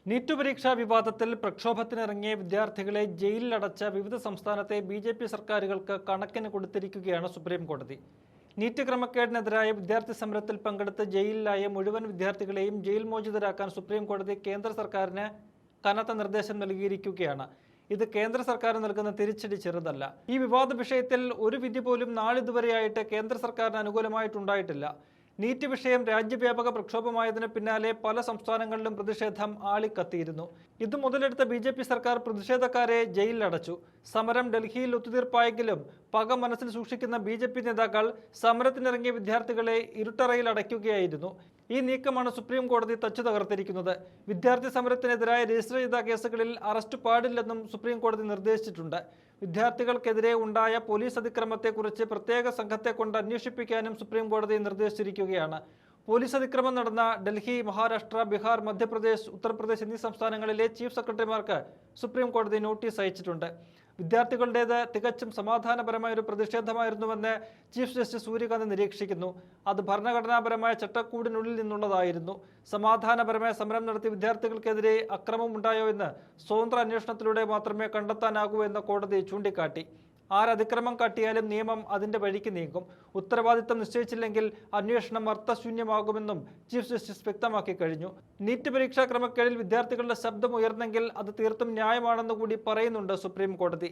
NEET പരീക്ഷാ വിവാദത്തിൽ പ്രക്ഷോഭത്തിനിറങ്ങിയ വിദ്യാർത്ഥികളെ ജയിലിലടച്ച വിവിധ സംസ്ഥാനത്തെ ബി.ജെ.പി. സർക്കാരുകൾക്ക് കണക്കിന് കൊടുത്തിരിക്കുകയാണ് സുപ്രീം കോടതി. നീറ്റ് ക്രമക്കേടിനെതിരായ വിദ്യാർത്ഥി സമരത്തിൽ പങ്കെടുത്ത് ജയിലിലായ മുഴുവൻ വിദ്യാർത്ഥികളെയും ജയിൽ മോചിതരാക്കാൻ സുപ്രീം കോടതി കേന്ദ്ര സർക്കാരിന് കനത്ത നിർദ്ദേശം നൽകിയിരിക്കുകയാണ്. ഇത് കേന്ദ്ര സർക്കാർ നൽകുന്ന തിരിച്ചടി ചെറുതല്ല. ഈ വിവാദ വിഷയത്തിൽ ഒരു വിധി പോലും നാളിതുവരെയായിട്ട് കേന്ദ്ര സർക്കാരിന് അനുകൂലമായിട്ടുണ്ടായിട്ടില്ല. നീറ്റ് വിഷയം രാജ്യവ്യാപക പ്രക്ഷോഭമായതിനു പിന്നാലെ പല സംസ്ഥാനങ്ങളിലും പ്രതിഷേധം ആളിക്കത്തിയിരുന്നു. ഇത് മുതലെടുത്ത ബി.ജെ.പി. സർക്കാർ പ്രതിഷേധക്കാരെ ജയിലിലടച്ചു. സമരം ഡൽഹിയിൽ ഒത്തുതീർപ്പായെങ്കിലും പക മനസ്സിൽ സൂക്ഷിക്കുന്ന ബി.ജെ.പി. നേതാക്കൾ സമരത്തിനിറങ്ങിയ വിദ്യാർത്ഥികളെ ഇരുട്ടറയിൽ അടയ്ക്കുകയായിരുന്നു. ഈ നീക്കമാണ് സുപ്രീം കോടതി തച്ചു തകർത്തിരിക്കുന്നത്. വിദ്യാർത്ഥി സമരത്തിനെതിരായ രജിസ്റ്റർ ചെയ്ത കേസുകളിൽ അറസ്റ്റ് പാടില്ലെന്നും സുപ്രീം കോടതി നിർദ്ദേശിച്ചിട്ടുണ്ട്. വിദ്യാർത്ഥികൾക്കെതിരെ ഉണ്ടായ പോലീസ് അതിക്രമത്തെക്കുറിച്ച് പ്രത്യേക സംഘത്തെ കൊണ്ട് അന്വേഷിപ്പിക്കാനും സുപ്രീം കോടതി നിർദ്ദേശിച്ചിരിക്കുകയാണ്. പോലീസ് അതിക്രമം നടന്ന ഡൽഹി, മഹാരാഷ്ട്ര, ബീഹാർ, മധ്യപ്രദേശ്, ഉത്തർപ്രദേശ് എന്നീ സംസ്ഥാനങ്ങളിലെ ചീഫ് സെക്രട്ടറിമാർക്ക് സുപ്രീം കോടതി നോട്ടീസ് അയച്ചിട്ടുണ്ട്. വിദ്യാർത്ഥികളുടേത് തികച്ചും സമാധാനപരമായ ഒരു പ്രതിഷേധമായിരുന്നുവെന്ന് ചീഫ് ജസ്റ്റിസ് സൂര്യകാന്ത് നിരീക്ഷിക്കുന്നു. അത് ഭരണഘടനാപരമായ ചട്ടക്കൂടിനുള്ളിൽ നിന്നുള്ളതായിരുന്നു. സമാധാനപരമായ സമരം നടത്തിയ വിദ്യാർത്ഥികൾക്കെതിരെ അക്രമമുണ്ടായോ എന്ന് സ്വതന്ത്ര അന്വേഷണത്തിലൂടെ മാത്രമേ കണ്ടെത്താനാകൂ എന്ന് കോടതി ചൂണ്ടിക്കാട്ടി. ആരതിക്രമം കാട്ടിയാലും നിയമം അതിന്റെ വഴിക്ക് നീങ്ങും. ഉത്തരവാദിത്തം നിശ്ചയിച്ചില്ലെങ്കിൽ അന്വേഷണം അർത്ഥശൂന്യമാകുമെന്നും ചീഫ് ജസ്റ്റിസ് വ്യക്തമാക്കി കഴിഞ്ഞു. നീറ്റ് പരീക്ഷാ ക്രമക്കേടിൽ വിദ്യാർത്ഥികളുടെ ശബ്ദം ഉയർന്നെങ്കിൽ അത് തീർത്തും ന്യായമാണെന്ന് കൂടി പറയുന്നുണ്ട് സുപ്രീം കോടതി.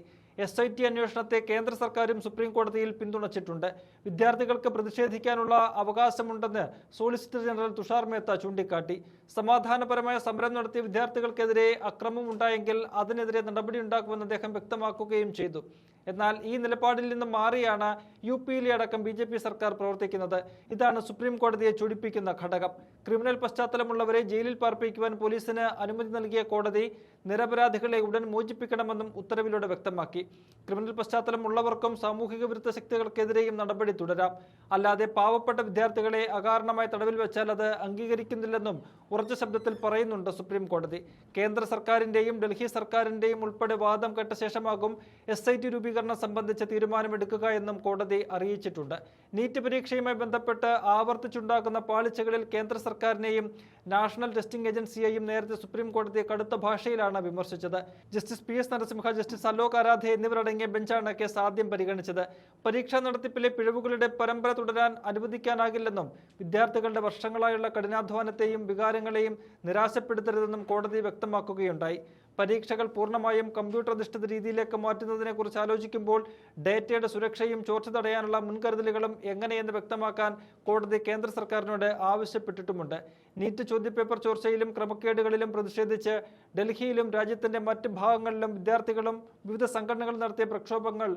SIT അന്വേഷണത്തെ കേന്ദ്ര സർക്കാരും സുപ്രീം കോടതിയിൽ പിന്തുണച്ചിട്ടുണ്ട്. വിദ്യാർത്ഥികൾക്ക് പ്രതിഷേധിക്കാനുള്ള അവകാശമുണ്ടെന്ന് സോളിസിറ്റർ ജനറൽ തുഷാർ മേത്ത ചൂണ്ടിക്കാട്ടി. സമാധാനപരമായ സമരം നടത്തിയ വിദ്യാർത്ഥികൾക്കെതിരെ അക്രമം ഉണ്ടായെങ്കിൽ അതിനെതിരെ നടപടിയുണ്ടാക്കുമെന്ന് അദ്ദേഹം വ്യക്തമാക്കുകയും ചെയ്തു. എന്നാൽ ഈ നിലപാടിൽ നിന്ന് മാറിയാണ് UP-യിലെ അടക്കം ബി.ജെ.പി. സർക്കാർ പ്രവർത്തിക്കുന്നത്. ഇതാണ് സുപ്രീം കോടതിയെ ചൊടിപ്പിക്കുന്ന ഘടകം. ക്രിമിനൽ പശ്ചാത്തലമുള്ളവരെ ജയിലിൽ പാർപ്പിക്കുവാൻ പോലീസിന് അനുമതി നൽകിയ കോടതി നിരപരാധികളെ ഉടൻ മോചിപ്പിക്കണമെന്നും ഉത്തരവിലൂടെ വ്യക്തമാക്കി. ക്രിമിനൽ പശ്ചാത്തലമുള്ളവർക്കും സാമൂഹിക വിരുദ്ധ ശക്തികൾക്കെതിരെയും നടപടി തുടരാം. അല്ലാതെ പാവപ്പെട്ട വിദ്യാർത്ഥികളെ അകാരണമായി തടവിൽ വെച്ചാൽ അത് അംഗീകരിക്കുന്നില്ലെന്നും ഉറച്ച ശബ്ദത്തിൽ പറയുന്നുണ്ട് സുപ്രീം കോടതി. കേന്ദ്ര സർക്കാരിന്റെയും ഡൽഹി സർക്കാരിന്റെയും ഉൾപ്പെടെ വാദം കേട്ട ശേഷമാകും SIT രൂപീകരണം സംബന്ധിച്ച തീരുമാനമെടുക്കുക എന്നും കോടതി അറിയിച്ചിട്ടുണ്ട്. നീറ്റ് പരീക്ഷയുമായി ബന്ധപ്പെട്ട് ആവർത്തിച്ചുണ്ടാകുന്ന പാളിച്ചകളിൽ കേന്ദ്ര സർക്കാരിനെയും നാഷണൽ ടെസ്റ്റിംഗ് ഏജൻസിയെയും നേരത്തെ സുപ്രീം കോടതി കടുത്ത ഭാഷയിലാണ് വിമർശിച്ചത്. Justice PS Narasimha, justice Alok Aradhe എന്നിവരടങ്ങിയ ബെഞ്ചാണ് കേസ് ആദ്യം പരിഗണിച്ചത്. പരീക്ഷാ നടത്തിപ്പിലെ പിഴവുകളുടെ പരമ്പര തുടരാൻ അനുവദിക്കാനാകില്ലെന്നും വിദ്യാർത്ഥികളുടെ വർഷങ്ങളായുള്ള കഠിനാധ്വാനത്തെയും വികാരങ്ങളെയും നിരാശപ്പെടുത്തരുതെന്നും കോടതി വ്യക്തമാക്കുകയുണ്ടായി. പരീക്ഷകൾ പൂർണ്ണമായും കമ്പ്യൂട്ടർ അധിഷ്ഠിത രീതിയിലേക്ക് മാറ്റുന്നതിനെ കുറിച്ച് ആലോചിക്കുമ്പോൾ ഡേറ്റയുടെ സുരക്ഷയും ചോർച്ച തടയാനുള്ള മുൻകരുതലുകളും എങ്ങനെയെന്ന് വ്യക്തമാക്കാൻ കോടതി കേന്ദ്ര സർക്കാരിനോട് ആവശ്യപ്പെട്ടിട്ടുമുണ്ട്. നീറ്റ് ചോദ്യപേപ്പർ ചോർച്ചയിലും ക്രമക്കേടുകളിലും പ്രതിഷേധിച്ച് ഡൽഹിയിലും രാജ്യത്തിന്റെ മറ്റ് ഭാഗങ്ങളിലും വിദ്യാർത്ഥികളും വിവിധ സംഘടനകളും നടത്തിയ പ്രക്ഷോഭങ്ങൾ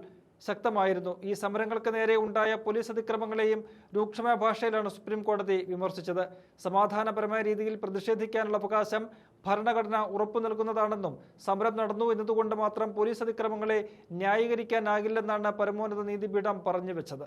ശക്തമായിരുന്നു. ഈ സമരങ്ങൾക്ക് നേരെ ഉണ്ടായ പോലീസ് അതിക്രമങ്ങളെയും രൂക്ഷമായ ഭാഷയിലാണ് സുപ്രീം കോടതി വിമർശിച്ചത്. സമാധാനപരമായ രീതിയിൽ പ്രതിഷേധിക്കാനുള്ള അവകാശം ഭരണഘടന ഉറപ്പു നൽകുന്നതാണെന്നും സമരം നടന്നു എന്നതുകൊണ്ട് മാത്രം പോലീസ് അതിക്രമങ്ങളെ ന്യായീകരിക്കാനാകില്ലെന്നാണ് പരമോന്നത നീതിപീഠം പറഞ്ഞു വെച്ചത്.